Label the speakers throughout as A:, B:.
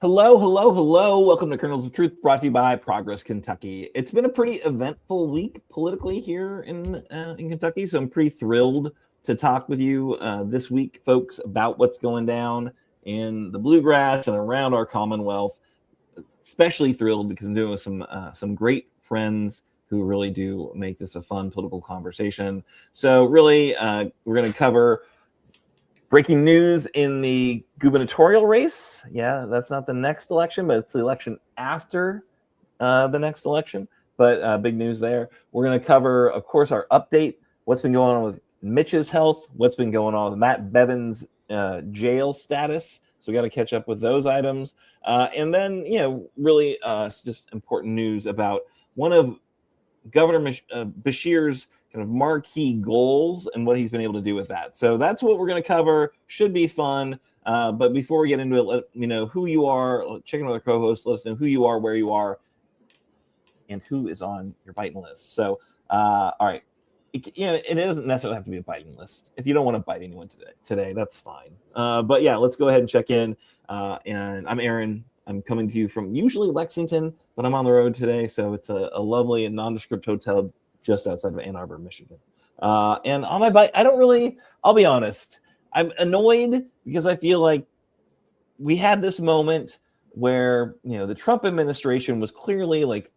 A: Hello, hello, hello. Welcome to Kernels of Truth, brought to you by Progress Kentucky. It's been a pretty eventful week politically here in Kentucky, so I'm pretty thrilled to talk with you this week, folks, about what's going down in the bluegrass and around our commonwealth. Especially thrilled because I'm doing with some great friends who really do make this a fun political conversation. So really, we're going to cover breaking news in the gubernatorial race. Yeah, that's not the next election, but it's the election after the next election. But big news there. We're going to cover, of course, our update, what's been going on with Mitch's health, what's been going on with Matt Bevin's jail status. So we got to catch up with those items. And then, really just important news about one of Governor Beshear's kind of marquee goals and what he's been able to do with that. So that's what we're going to cover. Should be fun. But before we get into it, let me know who you are. Check in with our co-host. Let us know who you are, where you are, and who is on your BITIN list. So, all right. It doesn't necessarily have to be a biting list. If you don't want to bite anyone today, that's fine. But yeah, let's go ahead and check in. And I'm Aaron. I'm coming to you from usually Lexington, but I'm on the road today. So it's a lovely and nondescript hotel just outside of Ann Arbor, Michigan. And on my bike, I'll be honest, I'm annoyed because I feel like we had this moment where, the Trump administration was clearly like,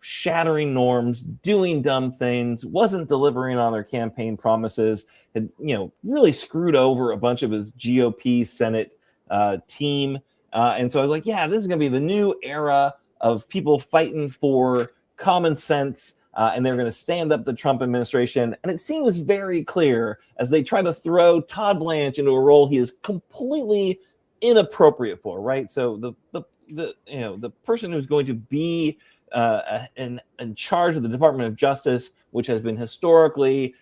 A: shattering norms, doing dumb things, wasn't delivering on their campaign promises, had, really screwed over a bunch of his GOP Senate team. And so I was like, yeah, this is going to be the new era of people fighting for common sense, and they're going to stand up the Trump administration. And it seems very clear as they try to throw Todd Blanche into a role he is completely inappropriate for, right? So the person who's going to be in charge of the Department of Justice, which has been historically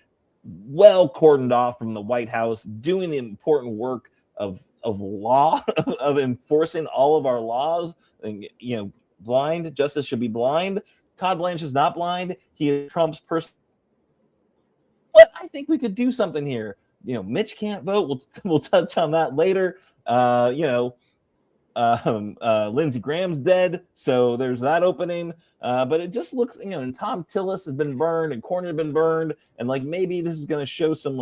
A: well cordoned off from the White House, doing the important work of law, of enforcing all of our laws. And, blind justice should be blind. Todd Blanche is not blind. He is Trump's person. But I think we could do something here. Mitch can't vote. We'll touch on that later. Lindsey Graham's dead, so there's that opening. But it just looks, and Thom Tillis has been burned, and Cornyn has been burned, and like maybe this is going to show some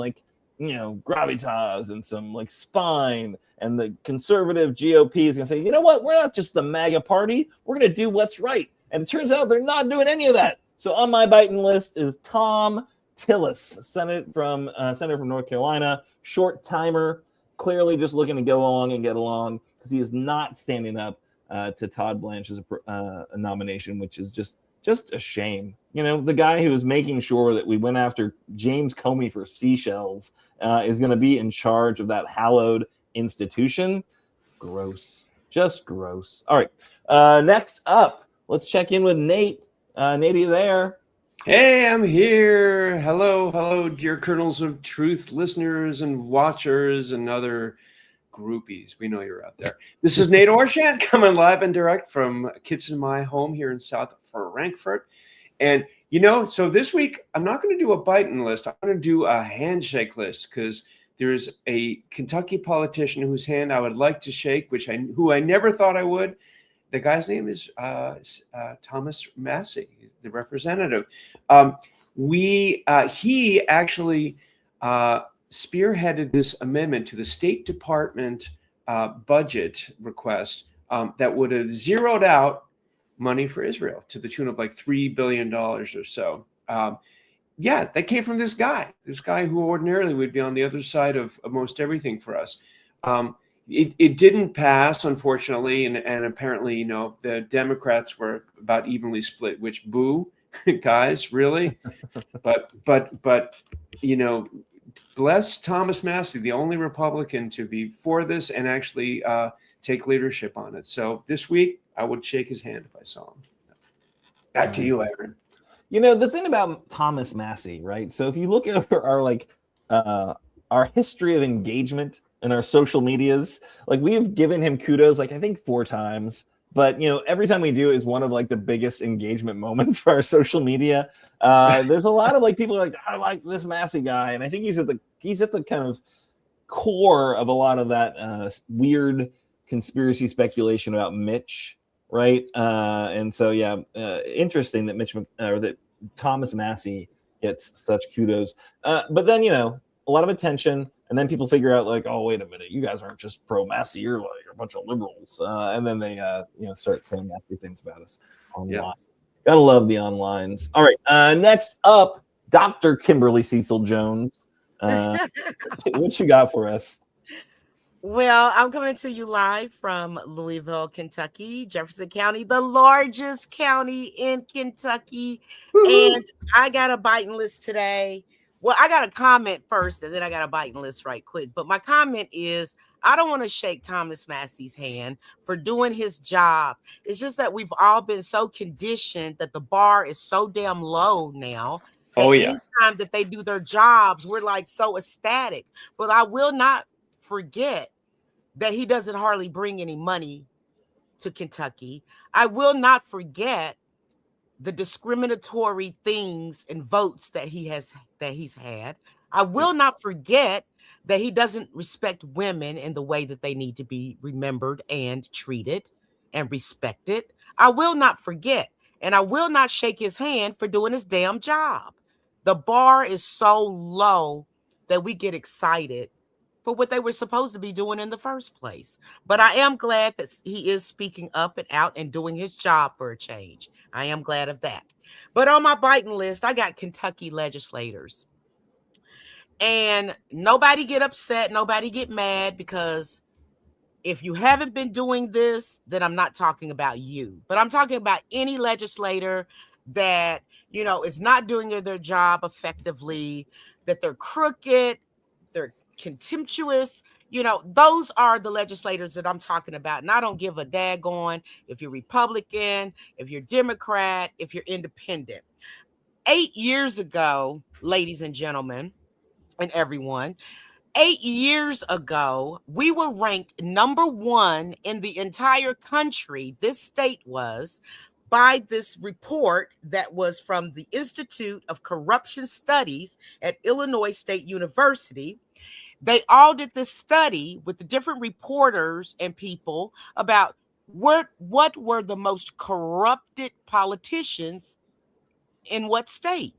A: gravitas and some like spine, and the conservative GOP is going to say, you know what, we're not just the MAGA party, we're going to do what's right. And it turns out they're not doing any of that. So on my biting list is Thom Tillis, Senator from North Carolina, short timer, clearly just looking to go along and get along because he is not standing up to Todd Blanche's nomination, which is just a shame. The guy who was making sure that we went after James Comey for seashells is going to be in charge of that hallowed institution. Gross. Just gross. All right. Next up, let's check in with Nate. Nate, are you there?
B: Hey, I'm here. Hello, dear Kernels of Truth listeners and watchers and other groupies. We know you're out there. This is Nate Orshant coming live and direct from Kitson, my home here in South Frankfurt. And, so this week, I'm not going to do a biting list. I'm going to do a handshake list because there's a Kentucky politician whose hand I would like to shake, who I never thought I would. The guy's name is Thomas Massie, the representative. He actually spearheaded this amendment to the State Department budget request that would have zeroed out money for Israel to the tune of like $3 billion or so. That came from this guy who ordinarily would be on the other side of most everything for us. It didn't pass, unfortunately, and apparently, the Democrats were about evenly split. Which boo, guys, really? But bless Thomas Massie, the only Republican to be for this and actually take leadership on it. So this week, I would shake his hand if I saw him. Back to you, Aaron.
A: The thing about Thomas Massie, right? So if you look at our history of engagement in our social medias, like we have given him kudos, like I think 4 times, but every time we do is one of like the biggest engagement moments for our social media. There's a lot of like people are like, I like this Massie guy, and I think he's at the kind of core of a lot of that weird conspiracy speculation about Mitch, right? And so, interesting that that Thomas Massie gets such kudos. But then, a lot of attention. And then people figure out like, oh, wait a minute, you guys aren't just pro Massie, you're a bunch of liberals. And then they, start saying nasty things about us online. Yeah. Gotta love the onlines. All right, next up, Dr. Kimberly Cecil Jones. What you got for us?
C: Well, I'm coming to you live from Louisville, Kentucky, Jefferson County, the largest county in Kentucky. Woo-hoo. And I got a biting list today. Well, I got a comment first, and then I got a biting list right quick. But my comment is, I don't want to shake Thomas Massie's hand for doing his job. It's just that we've all been so conditioned that the bar is so damn low now. Oh, yeah. Anytime that they do their jobs, we're like so ecstatic. But I will not forget that he doesn't hardly bring any money to Kentucky. I will not forget the discriminatory things and votes that he's had. I will not forget that he doesn't respect women in the way that they need to be remembered and treated and respected. I will not forget, and I will not shake his hand for doing his damn job. The bar is so low that we get excited for what they were supposed to be doing in the first place. But I am glad that he is speaking up and out and doing his job for a change. I am glad of that. But on my biting list, I got Kentucky legislators. And nobody get upset, nobody get mad, because if you haven't been doing this, then I'm not talking about you. But I'm talking about any legislator that, is not doing their job effectively, that they're crooked, they're contemptuous. Those are the legislators that I'm talking about. And I don't give a daggone if you're Republican, if you're Democrat, if you're independent. 8 years ago, ladies and gentlemen, and everyone, 8 years ago, we were ranked number 1 in the entire country. This state was, by this report that was from the Institute of Corruption Studies at Illinois State University. They all did this study with the different reporters and people about what were the most corrupted politicians in what state.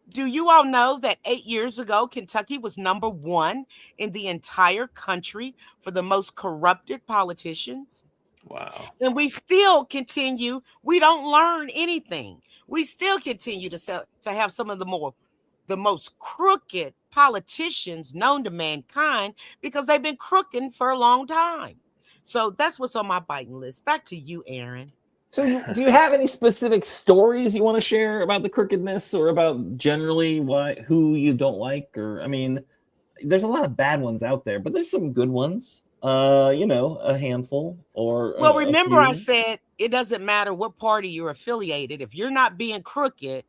C: Do you all know that 8 years ago, Kentucky was number 1 in the entire country for the most corrupted politicians? Wow. And we still continue. We don't learn anything. We still continue to have some of the most crooked politicians known to mankind, because they've been crooked for a long time. So that's what's on my biting list. Back to you, Aaron.
A: So do you have any specific stories you want to share about the crookedness, or about generally who you don't like? Or, I mean, there's a lot of bad ones out there, but there's some good ones. A handful. Or
C: well, remember I said it doesn't matter what party you're affiliated. If you're not being crooked,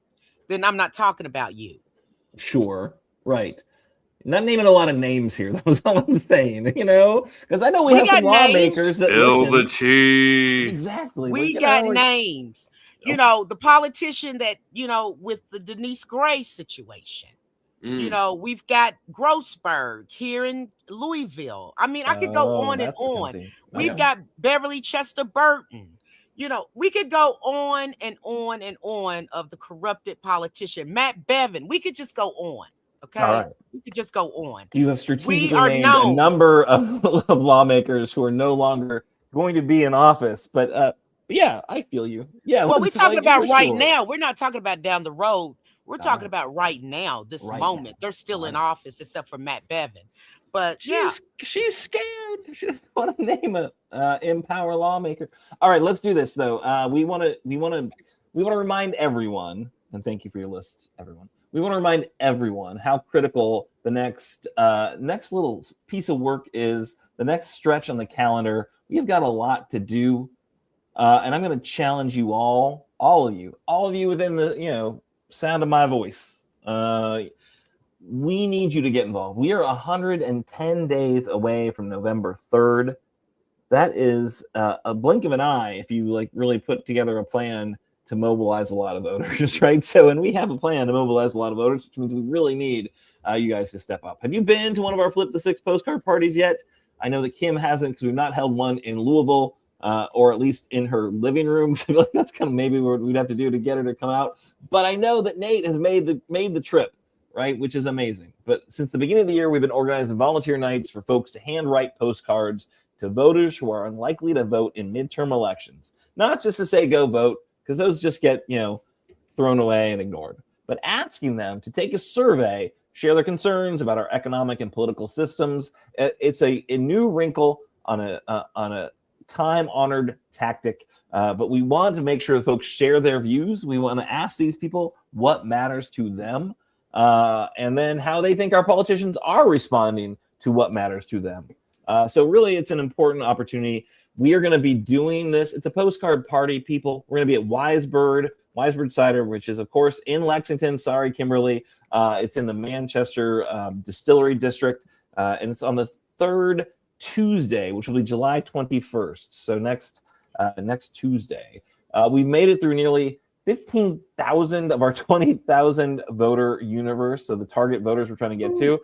C: then I'm not talking about you.
A: Sure, right. Not naming a lot of names here. That was all I'm saying, because I know we have some lawmakers that
B: spill the cheese.
A: Exactly.
C: We got names. The politician that, with the Denise Gray situation. We've got Grossberg here in Louisville. I mean, I could go on and on. We've got Beverly Chester Burton. We could go on and on and on of the corrupted politician, Matt Bevin. We could just go on. Okay. All right. We could just go on.
A: You have strategically named a number of lawmakers who are no longer going to be in office. But yeah, I feel you. Yeah.
C: Well, we're talking about right now. We're not talking about down the road. We're talking about right now, this moment. Now. They're still in office, except for Matt Bevin. But
A: she's scared. She doesn't want to name a empower lawmaker. All right, let's do this though. We want to remind everyone, and thank you for your lists, everyone. We want to remind everyone how critical the next little piece of work is. The next stretch on the calendar. We have got a lot to do, and I'm going to challenge you all of you within the sound of my voice. We need you to get involved. We are 110 days away from November 3rd. That is a blink of an eye if you really put together a plan to mobilize a lot of voters, right? So, and we have a plan to mobilize a lot of voters, which means we really need you guys to step up. Have you been to one of our Flip the Six postcard parties yet? I know that Kim hasn't because we've not held one in Louisville, or at least in her living room. So I feel like that's kind of maybe what we'd have to do to get her to come out. But I know that Nate has made the trip, right, which is amazing. But since the beginning of the year, we've been organizing volunteer nights for folks to handwrite postcards to voters who are unlikely to vote in midterm elections. Not just to say go vote, because those just get, thrown away and ignored, but asking them to take a survey, share their concerns about our economic and political systems. It's a new wrinkle on a time-honored tactic, but we want to make sure that folks share their views. We want to ask these people what matters to them, and then how they think our politicians are responding to what matters to them. So really, it's an important opportunity. We are going to be doing this. It's a postcard party, people. We're going to be at Wisebird Cider, which is, of course, in Lexington. Sorry, Kimberly. It's in the Manchester Distillery District, and it's on the third Tuesday, which will be July 21st. So next Tuesday. We've made it through nearly 15,000 of our 20,000 voter universe. So the target voters we're trying to get to.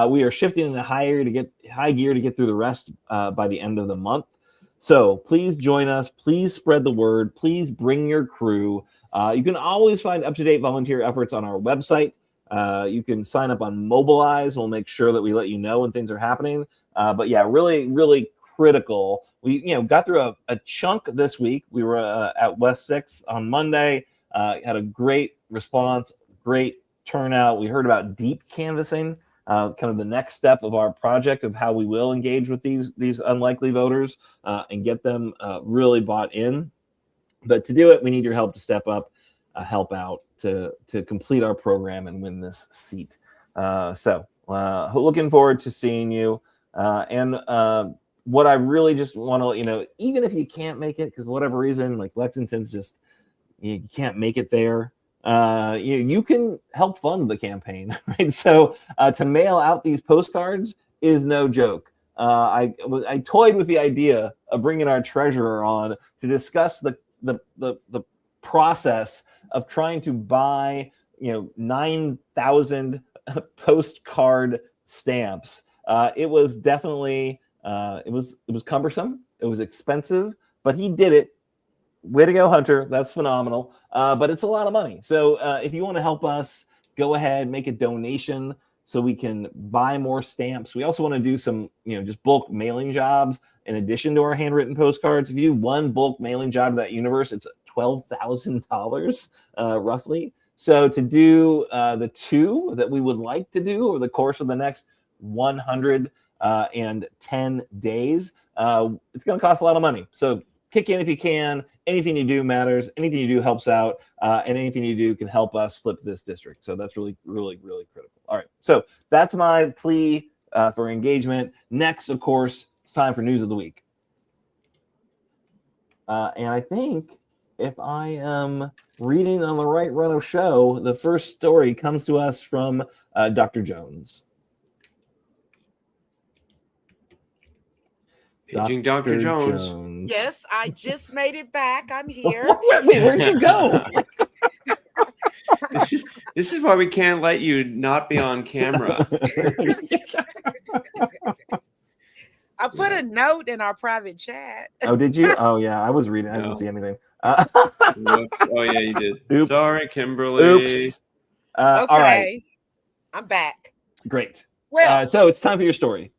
A: We are shifting into high gear to get through the rest by the end of the month. So please join us. Please spread the word. Please bring your crew. You can always find up-to-date volunteer efforts on our website. You can sign up on Mobilize. We'll make sure that we let you know when things are happening. But yeah, really, really critical. We got through a chunk this week. We were at West 6 on Monday. Had a great response, great turnout. We heard about deep canvassing, kind of the next step of our project of how we will engage with these unlikely voters and get them really bought in. But to do it, we need your help to step up, help out to complete our program and win this seat. So looking forward to seeing you. And what I really just want to let you know, even if you can't make it, because whatever reason, like Lexington's just, you can't make it there, you can help fund the campaign, right? So to mail out these postcards is no joke. I toyed with the idea of bringing our treasurer on to discuss the process of trying to buy 9,000 postcard stamps. It was definitely it was cumbersome. It was expensive, but he did it. Way to go, Hunter. That's phenomenal. But it's a lot of money. So if you want to help us, go ahead, make a donation so we can buy more stamps. We also want to do some, just bulk mailing jobs in addition to our handwritten postcards. If you do one bulk mailing job to that universe, it's $12,000 roughly. So to do the two that we would like to do over the course of the next 110 days, it's going to cost a lot of money. So kick in if you can. Anything you do matters. Anything you do helps out, and anything you do can help us flip this district. So that's really, really, really critical. All right. So that's my plea for engagement. Next, of course, it's time for News of the Week. And I think if I am reading on the right run of show, the first story comes to us from Dr. Jones.
B: Paging Dr. Jones.
C: Yes, I just made it back. I'm here.
A: Wait, where'd you go?
B: This is why we can't let you not be on camera.
C: I put a note in our private chat.
A: Oh, did you? Oh, yeah. I was reading. I didn't see anything.
B: Whoops. Oh, yeah, you did.
A: Oops.
B: Sorry, Kimberly.
A: Oops.
C: Okay.
A: All right.
C: I'm back.
A: Great.
C: Well,
A: so it's time for your story.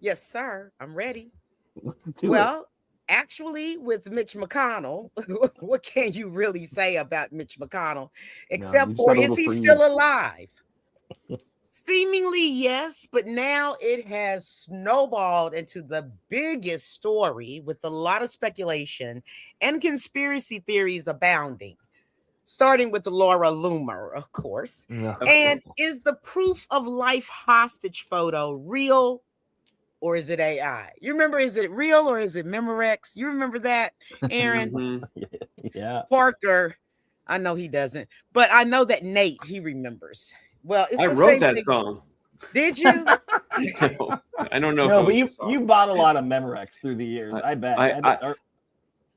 C: Yes, sir. I'm ready.
A: Do it.
C: Actually, with Mitch McConnell, what can you really say about Mitch McConnell? Except for, is he still alive? Seemingly, yes, but now it has snowballed into the biggest story with a lot of speculation and conspiracy theories abounding, starting with the Laura Loomer, of course.
A: Yeah.
C: And is the proof of life hostage photo real? Or is it AI? You remember, is it real or is it Memorex? You remember that, Aaron?
B: Mm-hmm.
A: Yeah.
C: Parker, I know he doesn't, but I know that Nate, he remembers. Well, it's
B: I
C: the
B: wrote
C: same
B: that
C: thing.
B: song.
C: Did you?
B: No, I don't know.
A: No,
B: if
A: but
B: it was a song.
A: you bought a lot of Memorex through the years. I bet.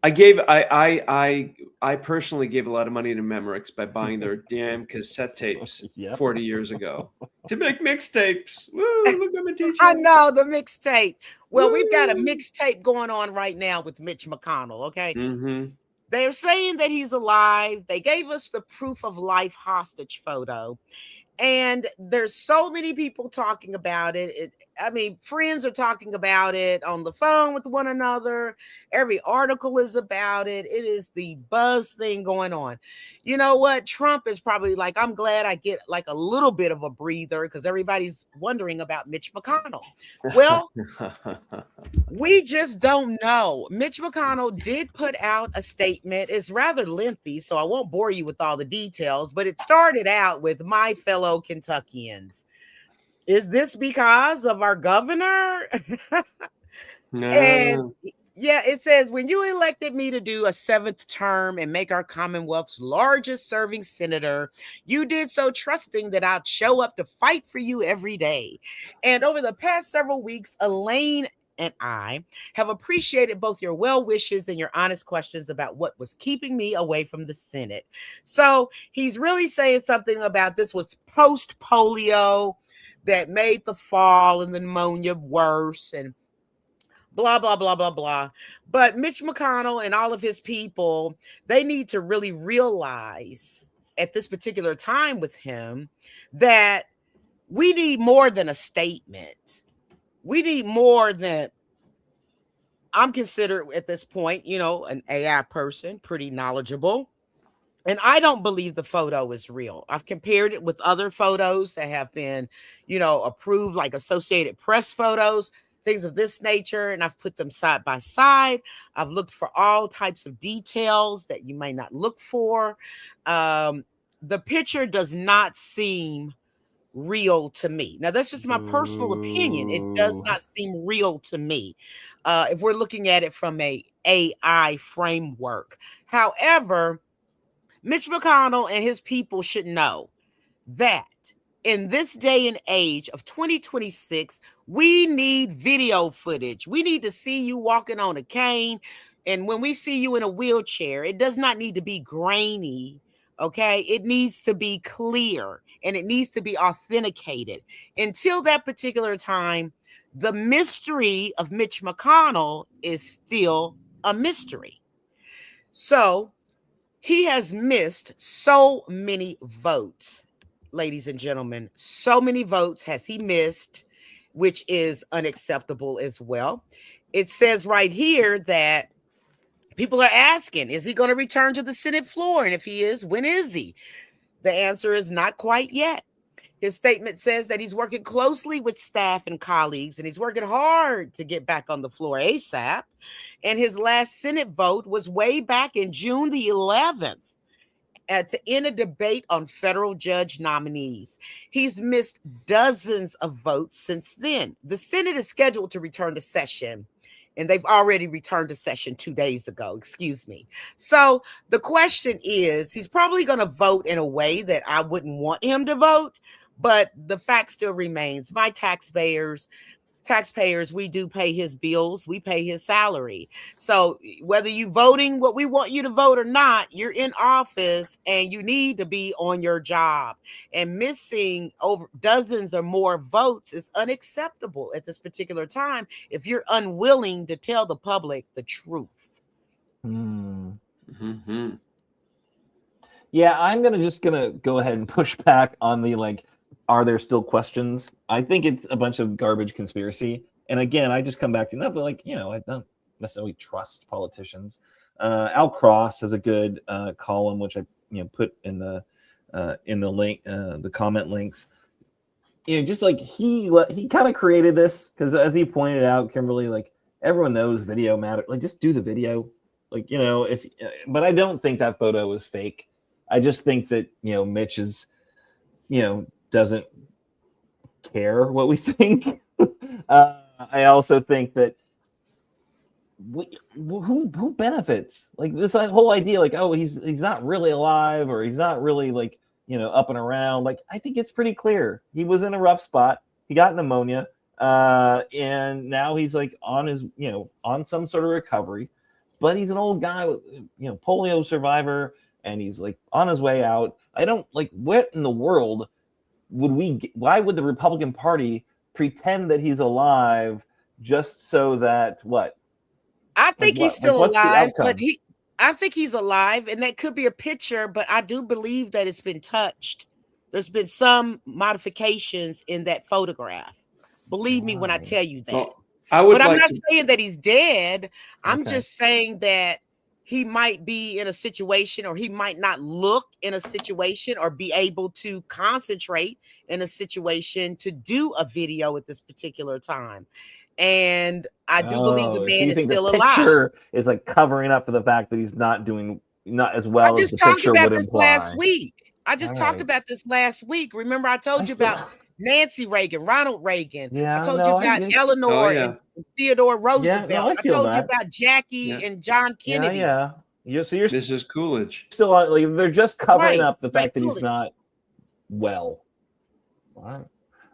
B: I personally gave a lot of money to Memorex by buying their damn cassette tapes 40 years ago to make mixtapes. Woo, look at my teacher.
C: I know, the mixtape. Well, we've got a mixtape going on right now with Mitch McConnell, okay?
B: Mm-hmm.
C: They're saying that he's alive. They gave us the proof of life hostage photo. And there's so many people talking about it. I mean, friends are talking about it on the phone with one another. Every article is about it. It is the buzz thing going on. You know what? Trump is probably like, I'm glad I get like a little bit of a breather because everybody's wondering about Mitch McConnell. Well, we just don't know. Mitch McConnell did put out a statement. It's rather lengthy, so I won't bore you with all the details, but it started out with my fellow Kentuckians. Is this because of our governor?
B: No.
C: And yeah, it says, when you elected me to do a 7th term and make our Commonwealth's largest serving senator, you did so trusting that I'd show up to fight for you every day. And over the past several weeks, Elaine and I have appreciated both your well wishes and your honest questions about what was keeping me away from the Senate. So he's really saying something about this was post polio that made the fall and the pneumonia worse and blah, blah, blah, blah, blah. But Mitch McConnell and all of his people, they need to really realize at this particular time with him that we need more than a statement. We need more than, I'm considered at this point, you know, an AI person, pretty knowledgeable. And I don't believe the photo is real. I've compared it with other photos that have been, you know, approved, like Associated Press photos, things of this nature. And I've put them side by side. I've looked for all types of details that you may not look for. The picture does not seem real to me. Now, that's just my personal opinion. It does not seem real to me if we're looking at it from a AI framework. However, Mitch McConnell and his people should know that in this day and age of 2026, we need video footage. We need to see you walking on a cane. And when we see you in a wheelchair, it does not need to be grainy. Okay, it needs to be clear and it needs to be authenticated. Until that particular time, the mystery of Mitch McConnell is still a mystery. So he has missed so many votes, ladies and gentlemen. So many votes has he missed, which is unacceptable as well. It says right here that people are asking, is he going to return to the Senate floor? And if he is, when is he? The answer is not quite yet. His statement says that he's working closely with staff and colleagues, and he's working hard to get back on the floor ASAP. And his last Senate vote was way back in June the 11th to end a debate on federal judge nominees. He's missed dozens of votes since then. The Senate is scheduled to return to session, and they've already returned to session 2 days ago, excuse me. So the question is, he's probably going to vote in a way that I wouldn't want him to vote, but the fact still remains, my taxpayers, we do pay his bills, we pay his salary. So whether you voting what we want you to vote or not, you're in office and you need to be on your job. And missing over dozens or more votes is unacceptable at this particular time if you're unwilling to tell the public the truth.
B: Mm-hmm.
A: Yeah, I'm gonna go ahead and push back on the are there still questions? I think it's a bunch of garbage conspiracy. And again, I just come back to nothing I don't necessarily trust politicians. Al Cross has a good column, which I put in the link, the comment links. Just he kind of created this because, as he pointed out, Kimberly, everyone knows video matter. Just do the video, but I don't think that photo is fake. I just think that Mitch is, doesn't care what we think. I also think that who benefits? This whole idea, he's not really alive or he's not really up and around. I think it's pretty clear he was in a rough spot. He got pneumonia, and now he's on his on some sort of recovery. but he's an old guy with, polio survivor, and he's like on his way out. I don't like, what in the world why would the Republican Party pretend that he's alive just so that what?
C: I think he's still alive, but
A: outcome?
C: I think he's alive, and that could be a picture, but I do believe that it's been touched. There's been some modifications in that photograph. Believe me when I tell you that.
B: Well,
C: I'm not saying that he's dead. I'm just saying that he might be in a situation, or he might not look in a situation, or be able to concentrate in a situation to do a video at this particular time. And I do believe the man is still alive.
A: The picture is like covering up for the fact that he's not as well as the picture would imply.
C: I just talked about this last week. Remember, I told you about Nancy Reagan, Ronald Reagan.
A: Yeah,
C: I told you about Eleanor and Theodore Roosevelt.
A: Yeah,
C: I told you about Jackie and John Kennedy.
B: This is Coolidge.
A: Still, like, they're just covering up the fact that he's not well. All right.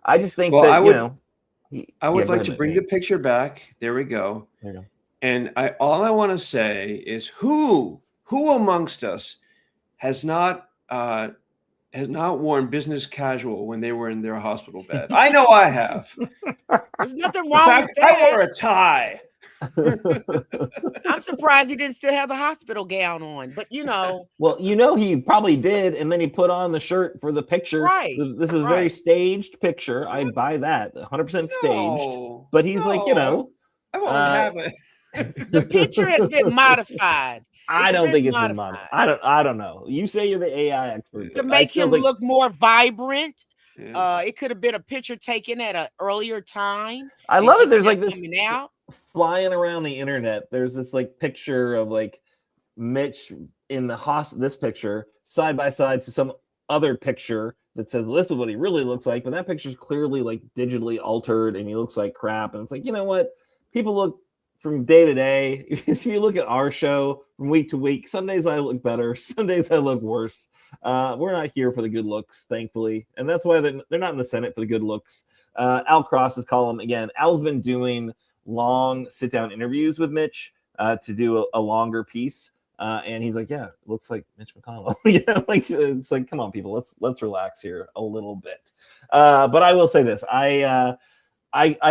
A: I just think that
B: I would like to bring the picture back. There we go.
A: There you go.
B: And all I want to say is who amongst us has not worn business casual when they were in their hospital bed? I know I have.
C: There's nothing wrong with that.
B: I wore a tie.
C: I'm surprised he didn't still have the hospital gown on, but
A: Well, he probably did, and then he put on the shirt for the picture.
C: Right.
A: This is a very staged picture. I buy that, 100% staged. But he's like,
B: I won't have it.
C: The picture has been modified.
A: I don't think it's been modified. I don't know. You say you're the AI expert.
C: To make him look more vibrant. It could have been a picture taken at an earlier time.
A: I love it. There's like this
C: out.
A: Flying around the internet. There's this like picture of like Mitch in the hospital. This picture side by side to some other picture that says this is what he really looks like, but that picture's clearly like digitally altered and he looks like crap. And it's like, you know what? People look from day to day. If you look at our show from week to week, some days I look better, some days I look worse. We're not here for the good looks, thankfully, and that's why they're not in the Senate for the good looks. Al Cross's column again. Al's been doing long sit-down interviews with Mitch to do a longer piece, and he's like, "Yeah, it looks like Mitch McConnell." Like it's like, come on, people, let's relax here a little bit. But I will say this: I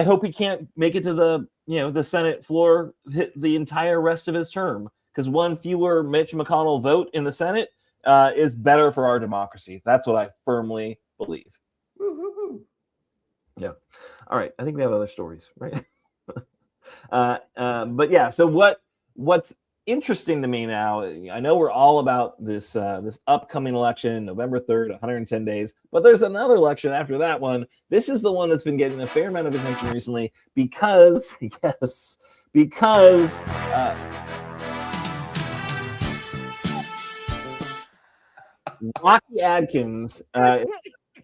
A: hope he can't make it to the Senate floor the entire rest of his term, because one fewer Mitch McConnell vote in the Senate is better for our democracy. That's what I firmly believe.
B: Woo-hoo-hoo.
A: Yeah. All right. I think we have other stories, right? But yeah. So what's interesting to me now? I know we're all about this upcoming election, November 3rd, 110 days. But there's another election after that one. This is the one that's been getting a fair amount of attention recently because Rocky Adkins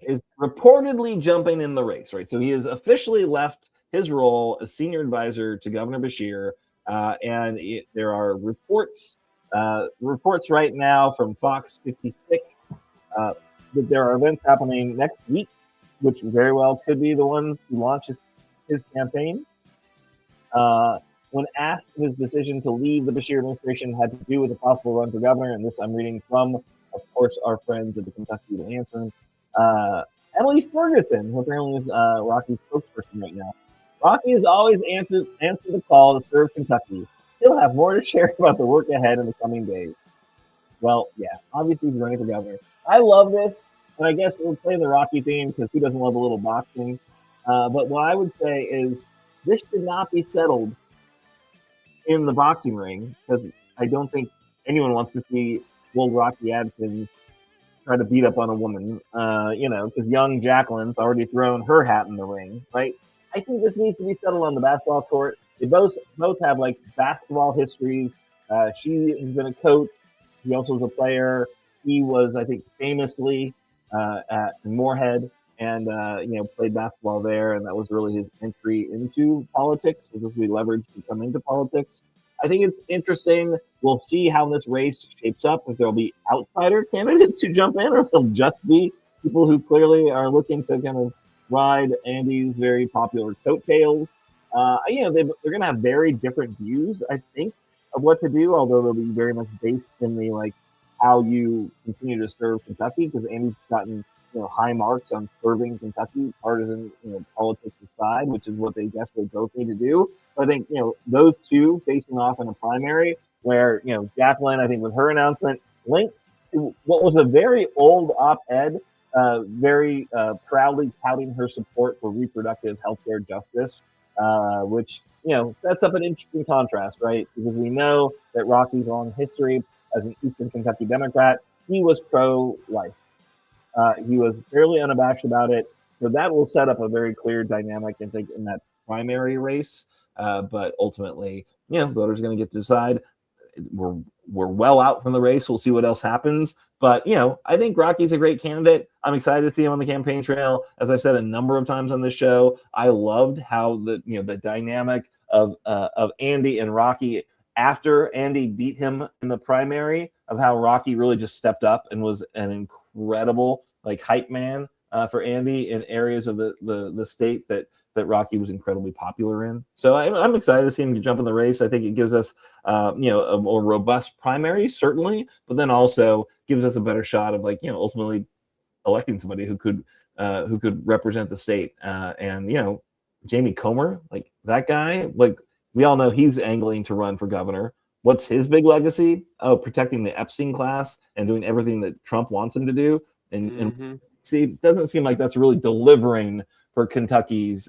A: is reportedly jumping in the race, right? So he has officially left his role as senior advisor to Governor Beshear, and there are reports right now from Fox 56 that there are events happening next week, which very well could be the ones who launch his campaign. When asked if his decision to leave the Beshear administration had to do with a possible run for governor, and this I'm reading from, of course, our friends at the Kentucky Lantern, Emily Ferguson, who apparently is Rocky's spokesperson right now. Rocky has always answered the call to serve Kentucky. He'll have more to share about the work ahead in the coming days. Well, yeah, obviously he's running for governor. I love this, and I guess we'll play the Rocky theme because who doesn't love a little boxing? But what I would say is this should not be settled in the boxing ring, because I don't think anyone wants to see old Rocky Adkins try to beat up on a woman, because young Jacqueline's already thrown her hat in the ring, right? I think this needs to be settled on the basketball court. They both have like basketball histories. She has been a coach. He also was a player. He was, I think, famously at Moorhead and played basketball there, and that was really his entry into politics, because we leveraged to come into politics. I think it's interesting. We'll see how this race shapes up, if there'll be outsider candidates who jump in, or if they'll just be people who clearly are looking to kind of ride Andy's very popular coattails. They're going to have very different views, I think, of what to do, although they'll be very much based in the like how you continue to serve Kentucky, because Andy's gotten high marks on serving Kentucky, partisan politics aside, which is what they definitely both need to do. But I think those two facing off in a primary where Jacqueline, I think with her announcement linked to what was a very old op-ed, very proudly touting her support for reproductive health care justice, which sets up an interesting contrast, right? Because we know that Rocky's long history as an Eastern Kentucky Democrat, he was pro-life. He was fairly unabashed about it. So that will set up a very clear dynamic, I think, in that primary race. But ultimately, voters are going to get to decide. We're well out from the race. We'll see what else happens. But, I think Rocky's a great candidate. I'm excited to see him on the campaign trail. As I've said a number of times on this show, I loved how the dynamic of Andy and Rocky after Andy beat him in the primary, of how Rocky really just stepped up and was an incredible hype man for Andy in areas of the state that Rocky was incredibly popular in. So I'm excited to see him jump in the race. I think it gives us a more robust primary, certainly, but then also gives us a better shot of ultimately electing somebody who could represent the state. And Jamie Comer, that guy, we all know he's angling to run for governor. What's his big legacy? Oh, protecting the Epstein class and doing everything that Trump wants him to do. And see, it doesn't seem like that's really delivering for Kentucky's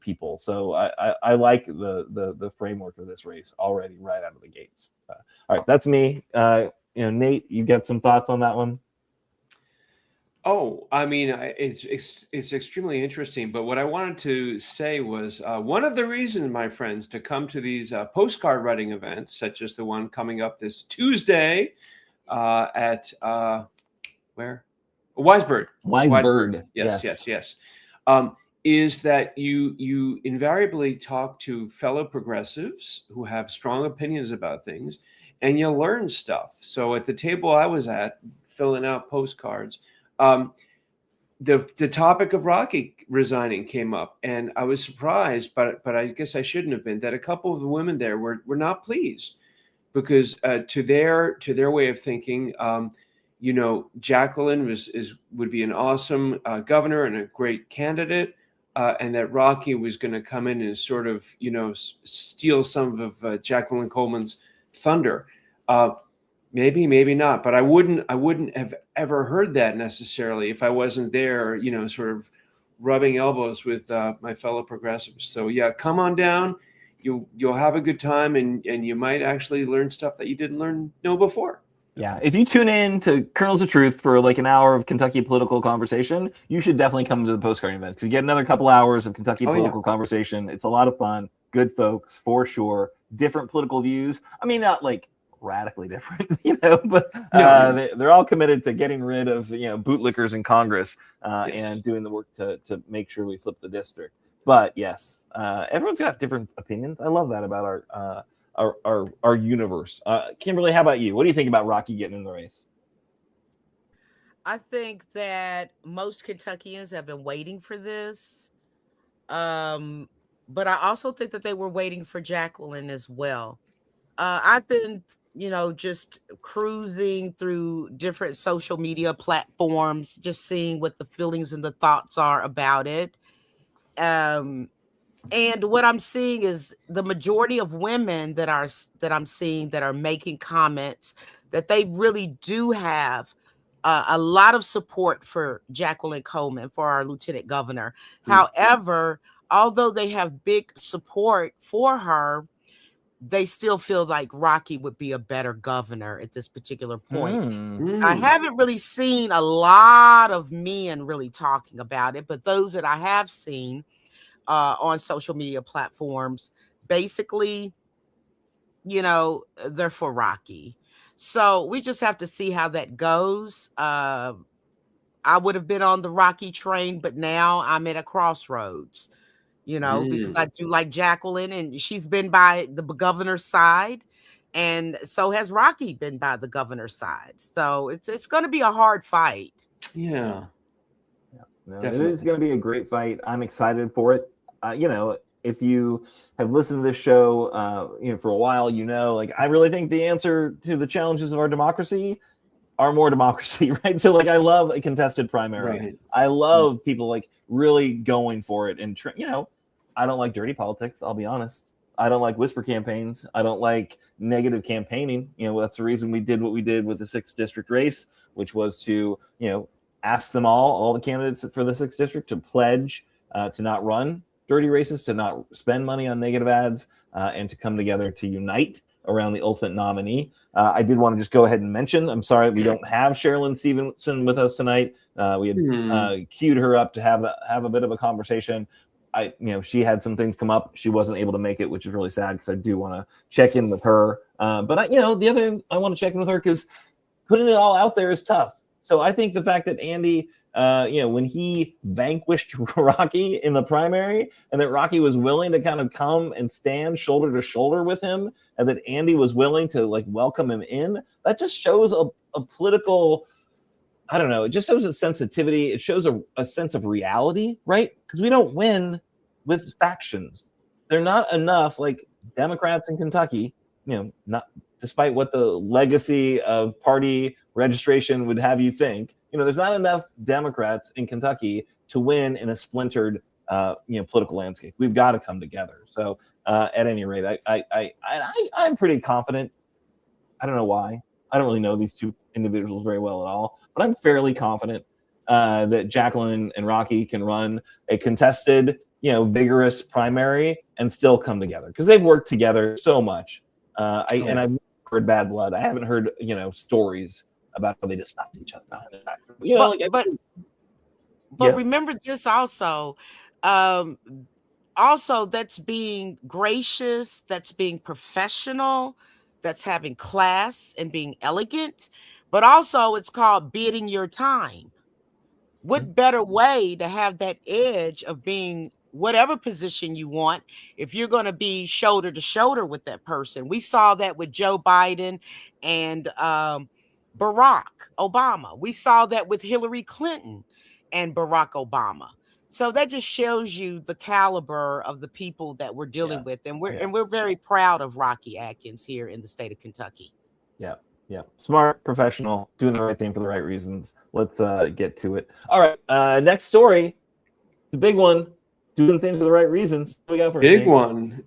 A: people. So I like the framework of this race already right out of the gates. All right, that's me. Nate, you got some thoughts on that one?
B: Oh, I mean, it's extremely interesting. But what I wanted to say was one of the reasons, my friends, to come to these postcard writing events, such as the one coming up this Tuesday at where? Weisberg. Yes. Is that you invariably talk to fellow progressives who have strong opinions about things, and you learn stuff. So at the table I was at, filling out postcards, the topic of Rocky resigning came up, and I was surprised, but I guess I shouldn't have been, that a couple of the women there were not pleased, because to their way of thinking, Jacqueline would be an awesome governor and a great candidate, and that Rocky was going to come in and sort of steal some of Jacqueline Coleman's thunder. Maybe, maybe not, but I wouldn't have ever heard that necessarily if I wasn't there, sort of rubbing elbows with my fellow progressives. So yeah, come on down. You'll have a good time, and you might actually learn stuff that you didn't know before.
A: Yeah, if you tune in to Kernels of Truth for an hour of Kentucky political conversation, you should definitely come to the postcarding event, because you get another couple hours of Kentucky political conversation. It's a lot of fun. Good folks, for sure. Different political views. I mean, not radically different, but they're all committed to getting rid of bootlickers in Congress and doing the work to make sure we flip the district. But yes, everyone's got different opinions. I love that about our universe. Kimberly, how about you? What do you think about Rocky getting in the race?
C: I think that most Kentuckians have been waiting for this, but I also think that they were waiting for Jacqueline as well. I've been just cruising through different social media platforms, just seeing what the feelings and the thoughts are about it. And what I'm seeing is the majority of women that I'm seeing that are making comments that they really do have a lot of support for Jacqueline Coleman, for our lieutenant governor. However, although they have big support for her, they still feel like Rocky would be a better governor at this particular point. I haven't really seen a lot of men really talking about it, but those that I have seen on social media platforms, basically, they're for Rocky. So we just have to see how that goes. I would have been on the Rocky train, but now I'm at a crossroads. Because I do like Jacqueline, and she's been by the governor's side, and so has Rocky been by the governor's side. So it's going to be a hard fight.
B: Yeah.
A: No, it is going to be a great fight. I'm excited for it. if you have listened to this show, for a while, like I really think the answer to the challenges of our democracy are more democracy, right? So like I love a contested primary.
B: Right.
A: I love people like really going for it, and I don't like dirty politics. I'll be honest. I don't like whisper campaigns. I don't like negative campaigning. That's the reason we did what we did with the 6th district race, which was to ask them all the candidates for the 6th district, to pledge to not run dirty races, to not spend money on negative ads, and to come together to unite around the ultimate nominee. I did want to just go ahead and mention, I'm sorry we don't have Sherilyn Stevenson with us tonight. We had queued her up to have a bit of a conversation. She had some things come up. She wasn't able to make it, which is really sad because I do want to check in with her. But the other thing I want to check in with her because putting it all out there is tough. So I think the fact that Andy, when he vanquished Rocky in the primary, and that Rocky was willing to kind of come and stand shoulder to shoulder with him, and that Andy was willing to like welcome him in, that just shows a political, I don't know, it just shows a sensitivity. It shows a sense of reality, right? Because we don't win with factions. They're not enough, like Democrats in Kentucky, not despite what the legacy of party registration would have you think, there's not enough Democrats in Kentucky to win in a splintered, political landscape. We've got to come together. So at any rate, I'm pretty confident. I don't know why. I don't really know these two individuals very well at all, but I'm fairly confident that Jacqueline and Rocky can run a contested, vigorous primary and still come together because they've worked together so much. And I've heard bad blood. I haven't heard, stories about how they despise each other.
C: But remember this also. Also, that's being gracious, that's being professional, that's having class and being elegant, but also it's called bidding your time. What better way to have that edge of being whatever position you want if you're going to be shoulder to shoulder with that person? We saw that with Joe Biden and Barack Obama. We saw that with Hillary Clinton and Barack Obama. So that just shows you the caliber of the people that we're dealing with, and we're very proud of Rocky Adkins here in the state of Kentucky.
A: Yeah, smart, professional, doing the right thing for the right reasons. Let's get to it. All right, next story, the big one, doing things for the right reasons. What we got for
B: big one,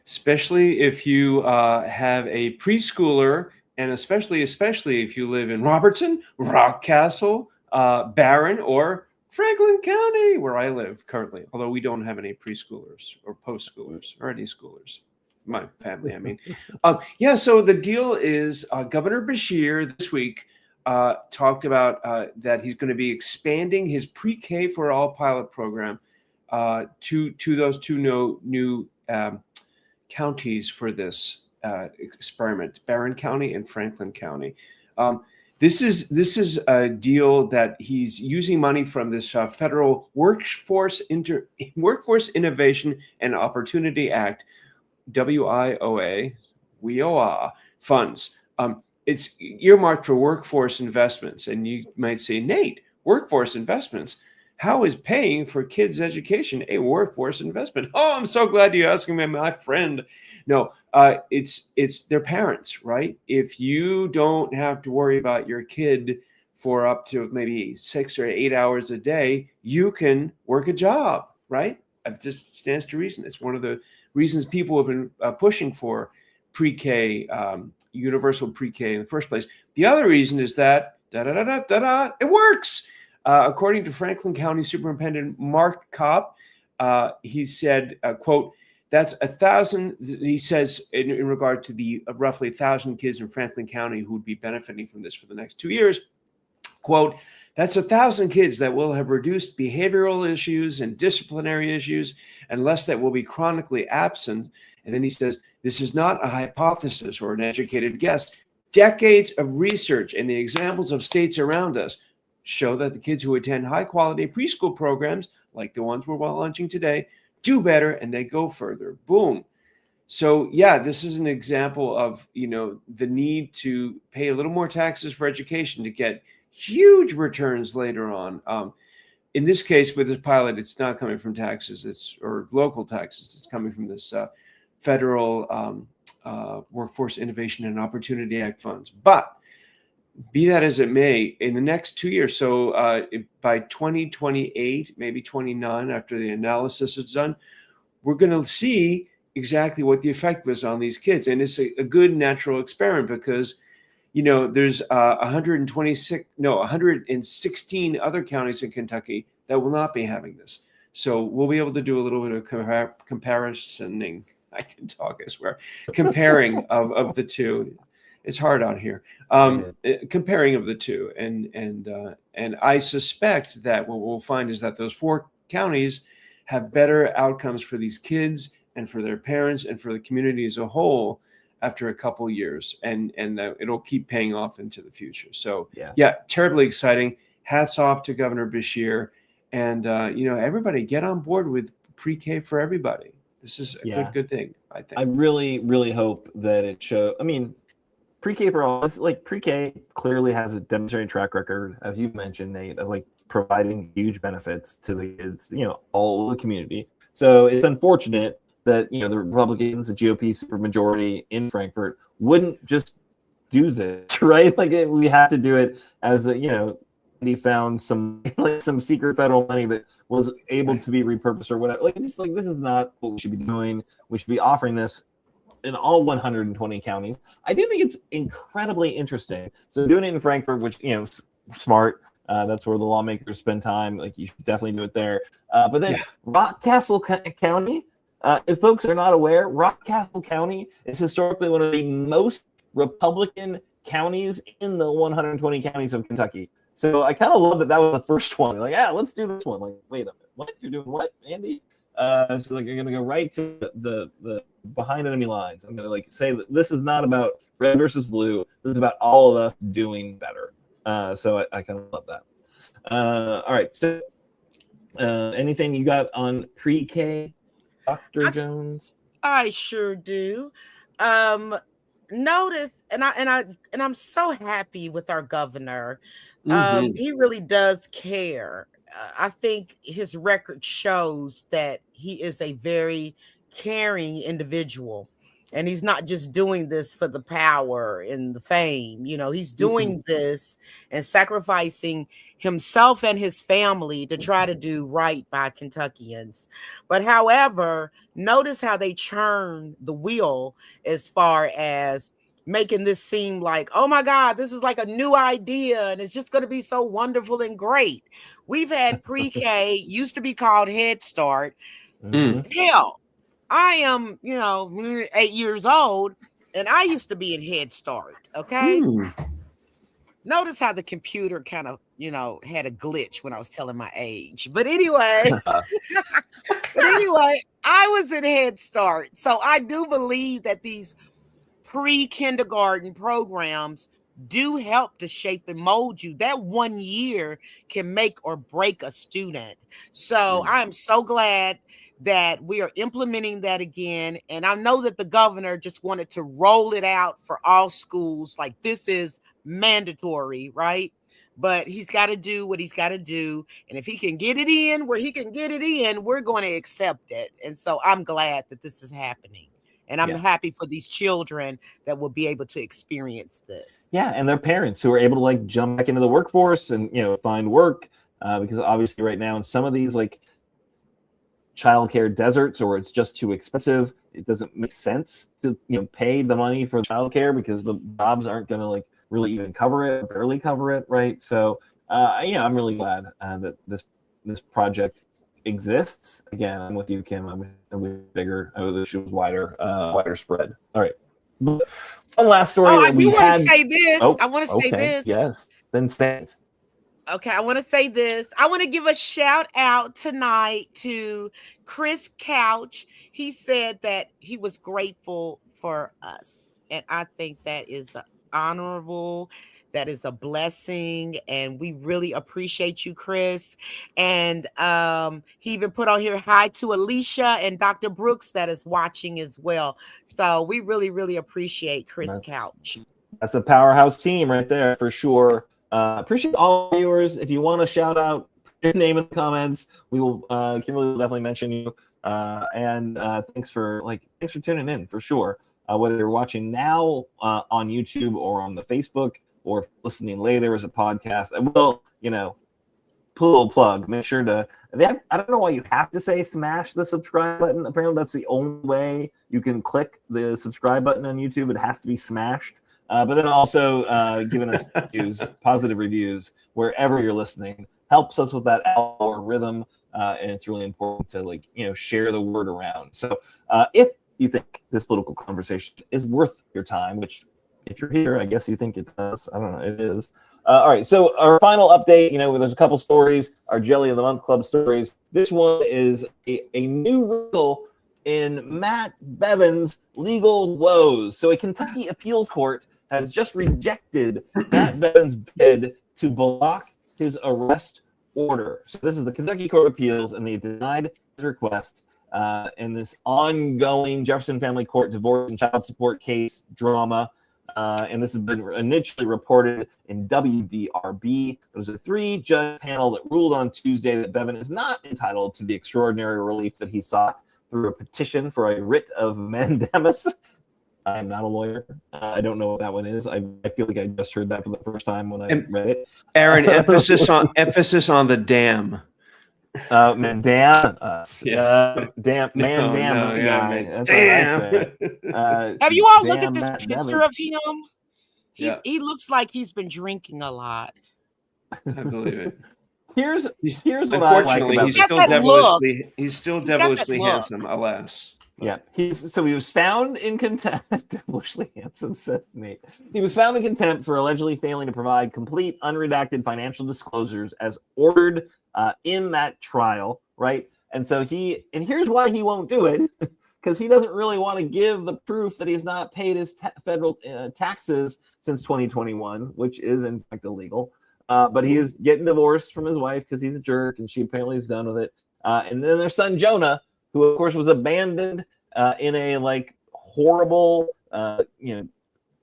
B: especially if you have a preschooler, and especially if you live in Robertson, Rockcastle, Barron, or Franklin County, where I live currently, although we don't have any preschoolers or post-schoolers or any schoolers. My family, I mean. So the deal is Governor Beshear this week talked about that he's going to be expanding his pre-K for all pilot program to those two new counties for this experiment, Barron County and Franklin County. This is a deal that he's using money from this federal Workforce Innovation and Opportunity Act, WIOA, funds. It's earmarked for workforce investments. And you might say, Nate, workforce investments, how is paying for kids' education a workforce investment? Oh, I'm so glad you're asking me, my friend. No, it's their parents, right? If you don't have to worry about your kid for up to maybe 6 or 8 hours a day, you can work a job, right? It just stands to reason. It's one of the reasons people have been pushing for pre-K, universal pre-K in the first place. The other reason is that it works. According to Franklin County Superintendent Mark Kopp, he said, quote, that's 1,000. He says in regard to the roughly 1,000 kids in Franklin County who would be benefiting from this for the next 2 years, quote, that's 1,000 kids that will have reduced behavioral issues and disciplinary issues, and less that will be chronically absent. And then he says, this is not a hypothesis or an educated guess. Decades of research and the examples of states around us show that the kids who attend high-quality preschool programs, like the ones we're launching today, do better and they go further. Boom. So, yeah, this is an example of, the need to pay a little more taxes for education to get huge returns later on. in this case, with this pilot, it's not coming from taxes, or local taxes. It's coming from this federal Workforce Innovation and Opportunity Act funds. But be that as it may, in the next 2 years, so by 2028, maybe 29, after the analysis is done, we're going to see exactly what the effect was on these kids. And it's a good natural experiment because, there's 116 other counties in Kentucky that will not be having this. So we'll be able to do a little bit of comparing. I can talk, I swear. Comparing of the two. It's hard out here. Comparing of the two, and I suspect that what we'll find is that those 4 counties have better outcomes for these kids and for their parents and for the community as a whole after a couple years, and it'll keep paying off into the future. So yeah, terribly exciting. Hats off to Governor Beshear, and everybody get on board with pre-K for everybody. This is a good thing, I think.
A: I really, really hope that it shows. I mean, pre-K for all, like pre-K clearly has a demonstrated track record, as you mentioned, Nate, of like providing huge benefits to the kids, all the community. So it's unfortunate that, the Republicans, the GOP supermajority in Frankfort wouldn't just do this, right? Like we have to do it as he found some secret federal money that was able to be repurposed or whatever. Like this is not what we should be doing. We should be offering this in all 120 counties. I do think it's incredibly interesting. So doing it in Frankfort, which smart. That's where the lawmakers spend time. Like you should definitely do it there. But then Rockcastle County, if folks are not aware, Rockcastle County is historically one of the most Republican counties in the 120 counties of Kentucky. So I kind of love that was the first one. Like, let's do this one. Like, wait a minute, what? You're doing what, Andy? So like you're gonna go right to the behind enemy lines. I'm gonna say that this is not about red versus blue. This is about all of us doing better. So I kind of love that. All right. So anything you got on pre-K, Dr. Jones?
C: I sure do. Notice, and I'm so happy with our governor. He really does care. I think his record shows that he is a very caring individual, and he's not just doing this for the power and the fame. He's doing this and sacrificing himself and his family to try to do right by Kentuckians. But however, notice how they churn the wheel as far as making this seem like, oh my God, this is like a new idea and it's just going to be so wonderful and great. We've had pre-K, used to be called Head Start. Hell, I am, 8 years old, and I used to be in Head Start. Okay. Notice how the computer kind of, had a glitch when I was telling my age. But anyway, I was in Head Start. So I do believe that these pre-kindergarten programs do help to shape and mold you. That 1 year can make or break a student. So I am so glad that we are implementing that again. And I know that the governor just wanted to roll it out for all schools. Like this is mandatory, right? But he's got to do what he's got to do. And if he can get it in where he can get it in, we're going to accept it. And so I'm glad that this is happening. And I'm happy for these children that will be able to experience this.
A: Yeah, and their parents who are able to jump back into the workforce and find work, because obviously right now in some of these childcare deserts, or it's just too expensive. It doesn't make sense to pay the money for childcare because the jobs aren't going to really even cover it, barely cover it, right? So I'm really glad that this project exists. Again, I'm with you, Kim. I wish bigger. I wish it was wider spread. All right. One last story.
C: I want to say this. I want to say this.
A: Yes. Then say it.
C: Okay, I want to say this. I want to give a shout out tonight to Chris Couch. He said that he was grateful for us. And I think that is honorable. That is a blessing. And we really appreciate you, Chris. And he even put on here, hi to Alicia and Dr. Brooks that is watching as well. So we really, really appreciate Chris Couch.
A: That's a powerhouse team right there for sure. Appreciate all viewers. If you want to shout out your name in the comments. We will Kimberly will definitely mention you. And thanks for tuning in for sure. Whether you're watching now on YouTube or on the Facebook or listening later as a podcast, I will, put a little plug. Make sure to. I don't know why you have to say smash the subscribe button. Apparently, that's the only way you can click the subscribe button on YouTube. It has to be smashed. But then also giving us positive reviews wherever you're listening helps us with that algorithm, and it's really important to share the word around. So if you think this political conversation is worth your time, which if you're here, I guess you think it does. I don't know, it is. All right, so our final update, there's a couple stories, our Jelly of the Month Club stories. This one is a new wrinkle in Matt Bevin's legal woes. So a Kentucky appeals court has just rejected Matt Bevin's bid to block his arrest order. So this is the Kentucky Court of Appeals, and they denied his request in this ongoing Jefferson Family Court divorce and child support case drama. And this has been initially reported in WDRB. It was a 3-judge panel that ruled on Tuesday that Bevin is not entitled to the extraordinary relief that he sought through a petition for a writ of mandamus. I'm not a lawyer. I don't know what that one is. I feel like I just heard that for the first time when I read it.
B: Aaron, emphasis on the dam.
A: Mandamus.
B: Yes.
A: Damn. That's
B: damn.
A: what I say.
C: Have you all looked at this
A: Matt
C: picture
A: Bevin.
C: of him?
B: Yeah.
C: He looks like he's been drinking a lot.
B: I believe it.
A: Here's what I like about
B: he's
A: this.
B: still devilishly handsome, alas.
A: Yeah, he was found in contempt. Devilishly handsome, says Nate. He was found in contempt for allegedly failing to provide complete, unredacted financial disclosures as ordered in that trial, right? And here's why he won't do it, because he doesn't really want to give the proof that he's not paid his federal taxes since 2021, which is in fact illegal. But he is getting divorced from his wife because he's a jerk, and she apparently is done with it. And then their son Jonah, who of course was abandoned in a horrible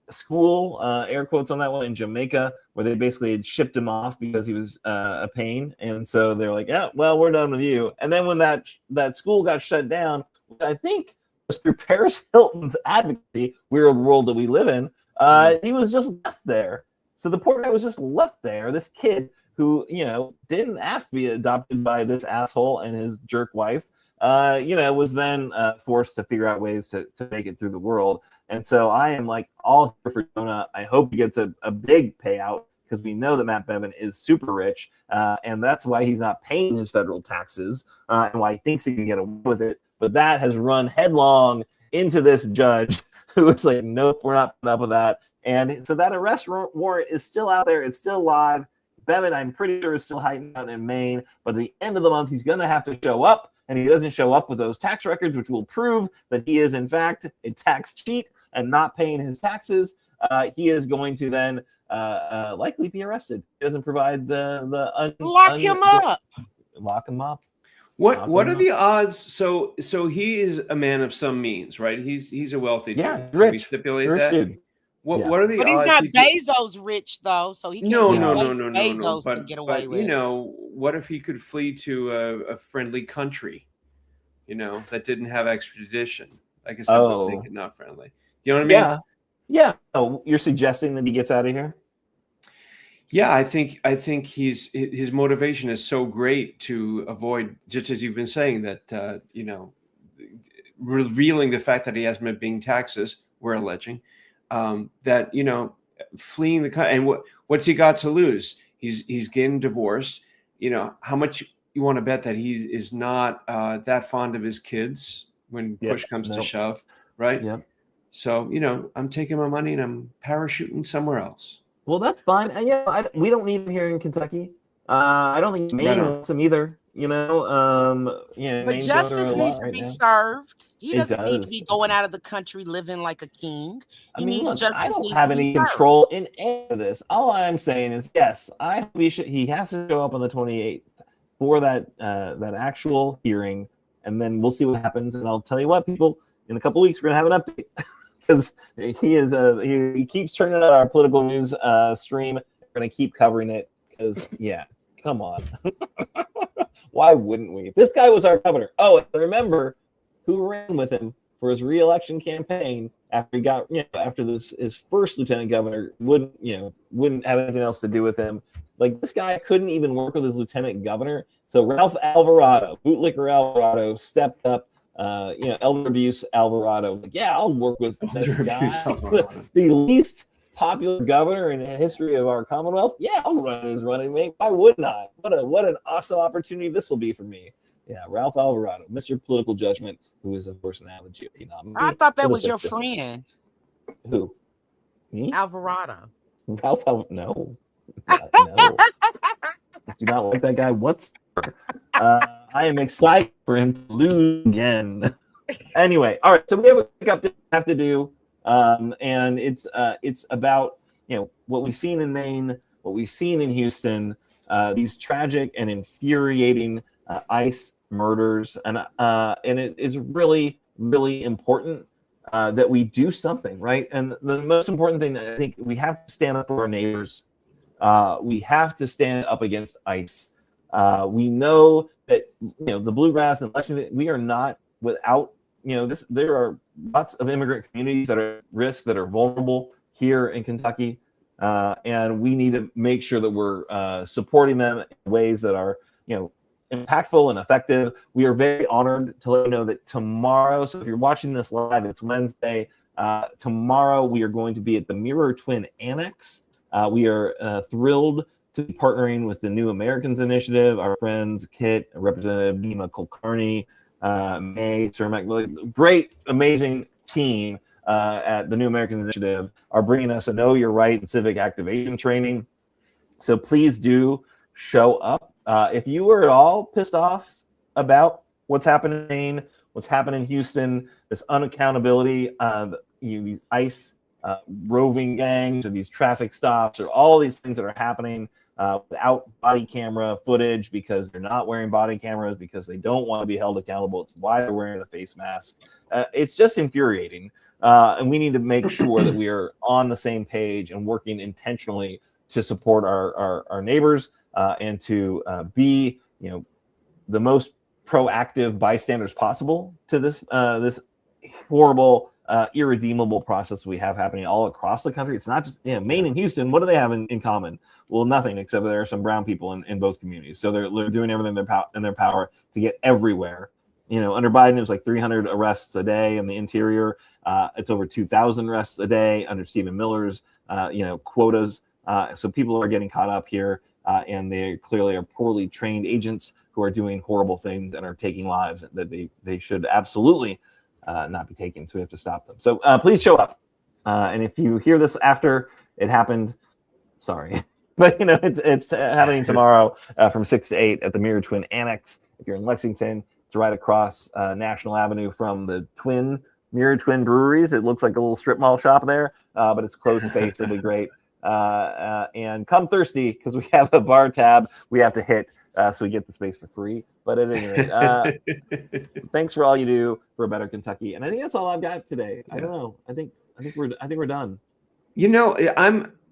A: school, air quotes on that one, in Jamaica, where they basically had shipped him off because he was a pain. And so they're like, yeah, well, we're done with you. And then when that school got shut down, which I think was through Paris Hilton's advocacy, weird world that we live in, he was just left there. So the poor guy was just left there, this kid who, didn't ask to be adopted by this asshole and his jerk wife, was then forced to figure out ways to make it through the world. And so I am all here for Jonah. I hope he gets a big payout, because we know that Matt Bevin is super rich, and that's why he's not paying his federal taxes, and why he thinks he can get away with it. But that has run headlong into this judge who is like, nope, we're not putting up with that. And so that arrest warrant is still out there. It's still live. Bevin, I'm pretty sure, is still hiding out in Maine. But at the end of the month, he's going to have to show up. And he doesn't show up with those tax records, which will prove that he is, in fact, a tax cheat and not paying his taxes. He is going to then likely be arrested. He doesn't provide
C: Lock him up.
A: Lock him up.
B: What are the odds? So he is a man of some means, right? He's a wealthy dude.
A: Yeah,
B: Can
A: rich.
B: we stipulate
A: Rich
B: that?
A: dude.
B: What are the
C: But
B: odds?
C: he's not Bezos rich though, so he can't
B: No.
C: Bezos can get away with.
B: What if he could flee to a friendly country, that didn't have extradition? I guess I would think it not friendly. Do you know what I mean?
A: Yeah. Oh, you're suggesting that he gets out of here?
B: Yeah, I think his motivation is so great to avoid, just as you've been saying, that revealing the fact that he hasn't been paying taxes, we're alleging, that fleeing the country, and what's he got to lose? He's getting divorced. How much you want to bet that he is not that fond of his kids when push comes to shove, right?
A: Yeah.
B: So I'm taking my money and I'm parachuting somewhere else.
A: Well, that's fine. And we don't need him here in Kentucky. I don't think Maine wants him either.
C: But justice needs to be served. He doesn't need to be going out of the country living like a king.
A: I don't have any control in any of this. All I'm saying is, yes, he has to show up on the 28th for that actual hearing, and then we'll see what happens. And I'll tell you what, people, in a couple of weeks we're gonna have an update. Because he keeps turning out our political news stream. We're going to keep covering it because come on. Why wouldn't we? This guy was our governor. Oh, and remember who ran with him for his re-election campaign after he got, after his first lieutenant governor wouldn't have anything else to do with him. Like, this guy couldn't even work with his lieutenant governor. So Ralph Alvarado, bootlicker Alvarado, stepped up. Elder abuse Alvarado. Like, yeah, I'll work with this guy, the least popular governor in the history of our commonwealth. Yeah, I'll run as running mate. Why wouldn't I? What an awesome opportunity this will be for me. Yeah, Ralph Alvarado, Mr. Political Judgment, who is of course now the GOP nominee.
C: I thought that was your friend.
A: Who? Me?
C: Alvarado.
A: Ralph no. No. I do not like that guy whatsoever. I am excited for him to lose again. Anyway, all right. So we have a pickup to have to do, and it's about what we've seen in Maine, what we've seen in Houston, these tragic and infuriating ICE murders, and it is really, really important that we do something, right? And the most important thing, I think, we have to stand up for our neighbors. We have to stand up against ICE. We know that the bluegrass and Lexington, we are not without this. There are lots of immigrant communities that are at risk, that are vulnerable here in Kentucky, and we need to make sure that we're supporting them in ways that are impactful and effective. We are very honored to let you know that tomorrow, so if you're watching this live, it's Wednesday. Tomorrow we are going to be at the Mirror Twin Annex. We are thrilled to be partnering with the New Americans Initiative. Our friends Kit, Representative Nima Kulkarni, May, Sir Mac, great, amazing team at the New Americans Initiative are bringing us a Know Your Right and civic activation training. So please do show up. If you were at all pissed off about what's happening in Maine, what's happening in Houston, this unaccountability, these ICE roving gangs, or these traffic stops, or all these things that are happening without body camera footage, because they're not wearing body cameras, because they don't want to be held accountable. It's why they're wearing the face mask. It's just infuriating. And we need to make sure that we are on the same page and working intentionally to support our neighbors and to be, the most proactive bystanders possible to this horrible, irredeemable process we have happening all across the country. It's not just Maine and Houston. What do they have in common? Well, nothing, except there are some brown people in both communities. So they're doing everything in their power to get everywhere. Under Biden, it was like 300 arrests a day in the interior. It's over 2,000 arrests a day under Stephen Miller's, quotas. So people are getting caught up here, and they clearly are poorly trained agents who are doing horrible things and are taking lives that they should absolutely not be taken. So we have to stop them. So please show up. And if you hear this after it happened, sorry. But, it's happening tomorrow from 6 to 8 at the Mirror Twin Annex. If you're in Lexington, it's right across National Avenue from the Mirror Twin breweries. It looks like a little strip mall shop there, but it's closed space. It'll be great. And come thirsty, because we have a bar tab we have to hit, so we get the space for free. But at any rate, thanks for all you do for a better Kentucky. And I think that's all I've got today. I don't know. I think we're done.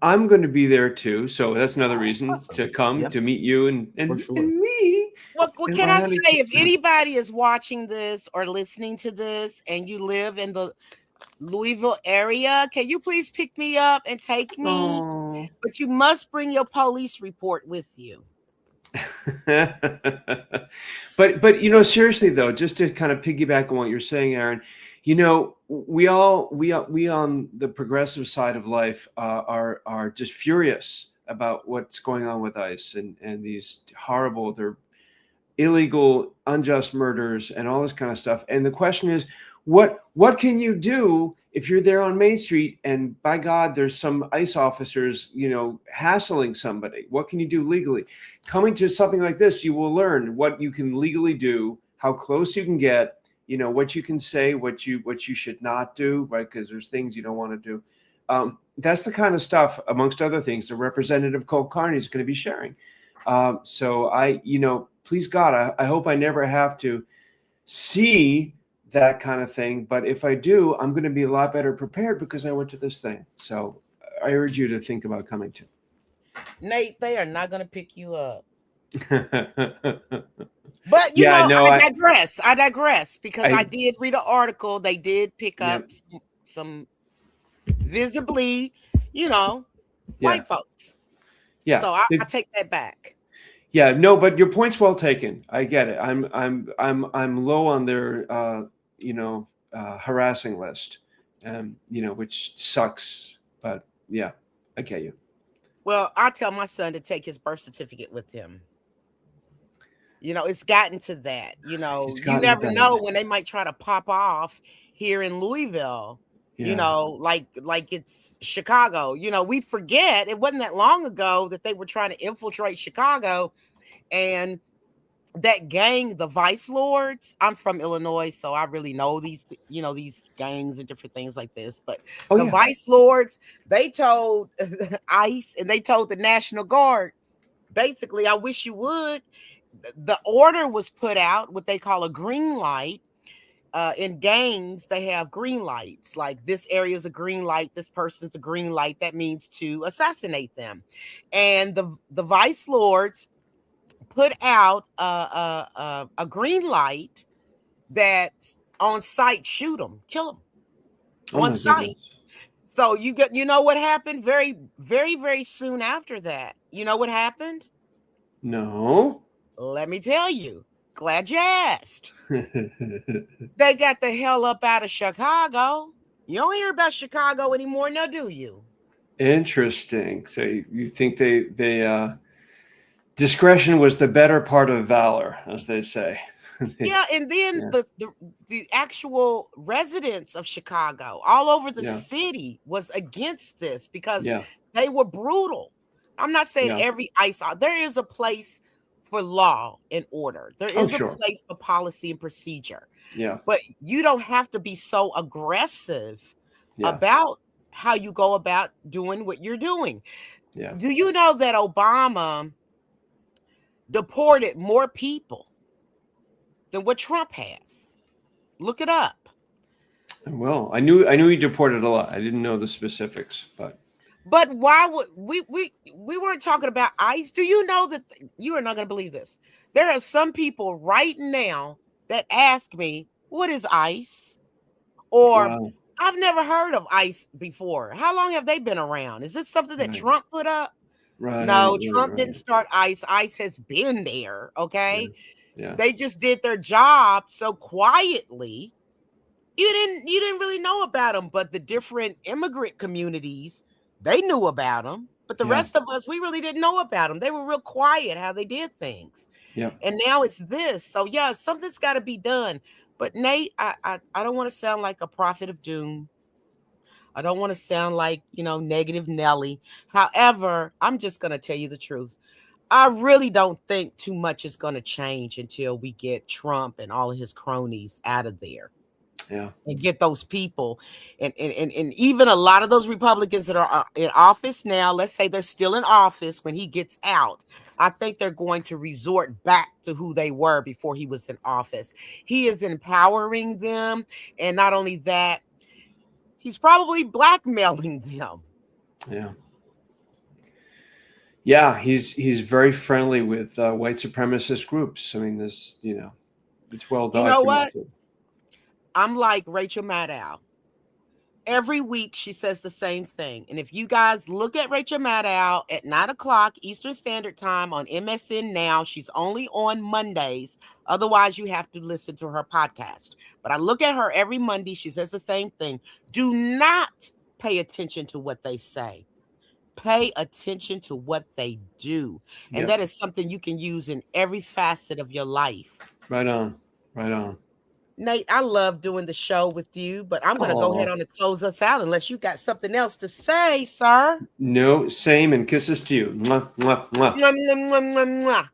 A: I'm going to be there too, so that's another reason to come to meet you and me.
C: What can I say? If anybody is watching this or listening to this, and you live in the Louisville area, can you please pick me up and take me?
B: Oh.
C: But you must bring your police report with you.
B: but seriously though, just to kind of piggyback on what you're saying, Aaron, we on the progressive side of life are just furious about what's going on with ICE and these horrible, they're illegal, unjust murders and all this kind of stuff. And the question is, what can you do if you're there on Main Street and by God, there's some ICE officers, hassling somebody? What can you do legally? Coming to something like this, you will learn what you can legally do, how close you can get, what you can say, what you should not do, right? Because there's things you don't want to do. That's the kind of stuff, amongst other things, the Representative Kulkarni is going to be sharing. So please God, I hope I never have to see that kind of thing. But if I do, I'm going to be a lot better prepared because I went to this thing. So I urge you to think about coming to.
C: Nate, they are not going to pick you up. But
B: Yeah, no,
C: I digress. I digress because
B: I-
C: I did read an article. They did pick up
B: Yep.
C: some visibly, white folks.
B: Yeah.
C: So I take that back.
B: Yeah, no, but your point's well taken. I get it. I'm low on their harassing list, which sucks. But yeah, I get you.
C: Well, I tell my son to take his birth certificate with him. It's gotten to that. You never know when they might try to pop off here in Louisville.
B: Yeah.
C: Like it's Chicago. We forget it wasn't that long ago that they were trying to infiltrate Chicago, and that gang, the Vice Lords. I'm from Illinois, so I really know these, these gangs and different things like this. But Vice Lords, they told ICE and they told the National Guard, basically, I wish you would. The order was put out, what they call a green light. In gangs, they have green lights. Like this area is a green light. This person's a green light. That means to assassinate them. And the Vice Lords put out a green light that on sight, shoot them, kill them on sight. So you know what happened? Very, very, very soon after that. You know what happened?
B: No.
C: Let me tell you. Glad you asked. They got the hell up out of Chicago. You don't hear about Chicago anymore now, do you?
B: Interesting. So you think they discretion was the better part of valor, as they say.
C: Yeah, and then the actual residents of Chicago, all over the city, was against this because they were brutal. I'm not saying every ICE. There is a place for law and order. There is a place for policy and procedure. Yeah. But you don't have to be so aggressive about how you go about doing what you're doing. Yeah. Do you know that Obama deported more people than what Trump has? Look it up.
B: Well, I knew he deported a lot. I didn't know the specifics, but
C: why would we weren't talking about ICE? Do you know that you are not going to believe this? There are some people right now that ask me, what is ICE? Or I've never heard of ICE before. How long have they been around? Is this something that Trump put up? Right. No, Trump didn't start ICE. ICE has been there. Okay. Yeah. They just did their job so quietly. You didn't really know about them, but the different immigrant communities, they knew about them, but the rest of us, we really didn't know about them. They were real quiet how they did things. Yeah. And now it's this. So something's got to be done. But Nate, I don't want to sound like a prophet of doom. I don't want to sound like, negative Nelly. However, I'm just going to tell you the truth. I really don't think too much is going to change until we get Trump and all of his cronies out of there. Yeah, and get those people, and even a lot of those Republicans that are in office now, let's say they're still in office when he gets out, I think they're going to resort back to who they were before he was in office. He is empowering them, and not only that, he's probably blackmailing them.
B: Yeah, he's very friendly with white supremacist groups. I mean, there's it's well documented.
C: You know what? I'm like Rachel Maddow. Every week she says the same thing. And if you guys look at Rachel Maddow at 9:00 Eastern Standard Time on MSN Now, she's only on Mondays. Otherwise, you have to listen to her podcast. But I look at her every Monday. She says the same thing. Do not pay attention to what they say. Pay attention to what they do. And that is something you can use in every facet of your life.
B: Right on. Right on.
C: Nate, I love doing the show with you, but I'm going to go ahead on and close us out unless you got something else to say, sir.
B: No, same, and kisses to you. Mwah, mwah, mwah.
C: Mwah, mwah, mwah, mwah, mwah.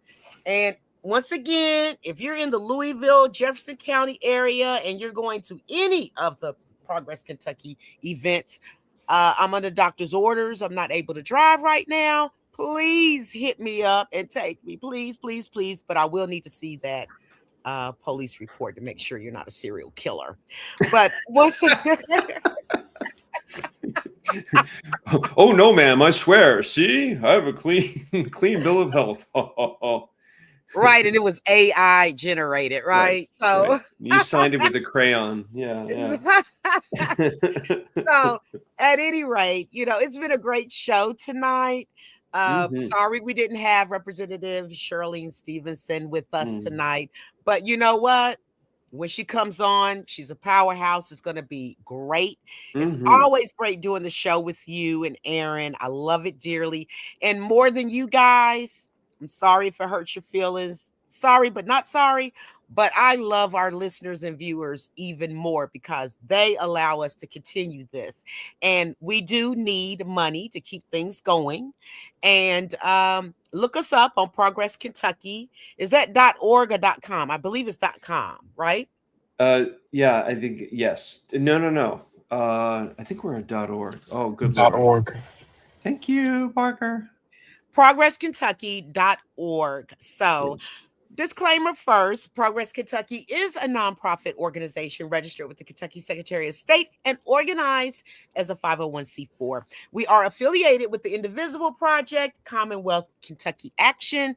C: And once again, if you're in the Louisville, Jefferson County area and you're going to any of the Progress Kentucky events, I'm under doctor's orders. I'm not able to drive right now. Please hit me up and take me. Please, please, please. But I will need to see that police report to make sure you're not a serial killer. But once
B: oh no, ma'am, I swear. See, I have a clean bill of health.
C: Right, and it was AI generated, right? So
B: right. You signed it with a crayon. Yeah.
C: So at any rate, it's been a great show tonight. Sorry we didn't have Representative Shirlene Stevenson with us tonight, but you know what? When she comes on, she's a powerhouse. It's going to be great. It's always great doing the show with you and Aaron. I love it dearly. And more than you guys, I'm sorry if it hurts your feelings. Sorry, but not sorry. But I love our listeners and viewers even more because they allow us to continue this. And we do need money to keep things going. And look us up on Progress Kentucky. Is that .org or .com? I believe it's .com, right?
B: Yeah, I think yes. No. I think we're at .org. Oh, good Lord.
D: .org.
B: Thank you, Parker.
C: ProgressKentucky.org. So, disclaimer first, Progress Kentucky is a nonprofit organization registered with the Kentucky Secretary of State and organized as a 501c4. We are affiliated with the Indivisible Project, Commonwealth Kentucky Action,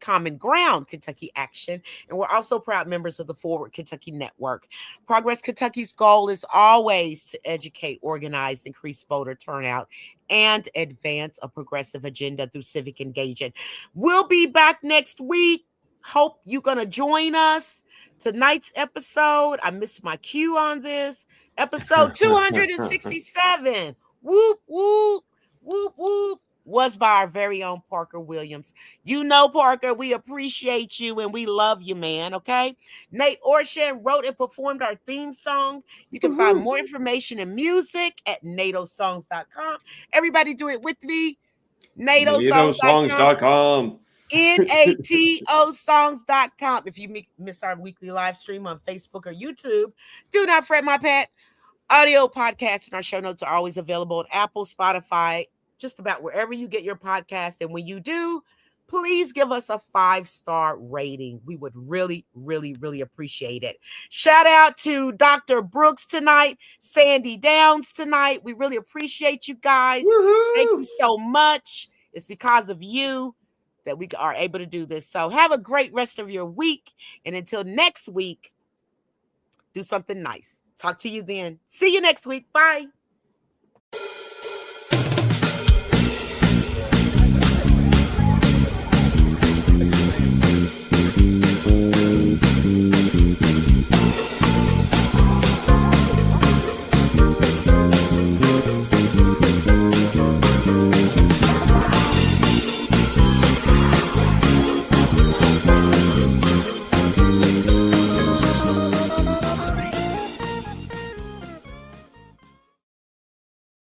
C: Common Ground Kentucky Action, and we're also proud members of the Forward Kentucky Network. Progress Kentucky's goal is always to educate, organize, increase voter turnout, and advance a progressive agenda through civic engagement. We'll be back next week. Hope you're going to join us. Tonight's episode, I missed my cue on this, episode 267. Whoop, whoop, whoop, whoop. Was by our very own Parker Williams. Parker, we appreciate you and we love you, man, okay? Nate Orshan wrote and performed our theme song. You can find more information and music at natosongs.com. Everybody do it with me.
B: natosongs.com.
C: natosongs.com. If you miss our weekly live stream on Facebook or YouTube, do not fret, my pet. Audio podcasts and our show notes are always available on Apple, Spotify, just about wherever you get your podcast. And when you do, please give us a 5-star rating. We would really, really, really appreciate it. Shout out to Dr. Brooks tonight, Sandy Downs tonight. We really appreciate you guys.
B: Woo-hoo!
C: Thank you so much. It's because of you that we are able to do this. So have a great rest of your week. And until next week, do something nice. Talk to you then. See you next week. Bye.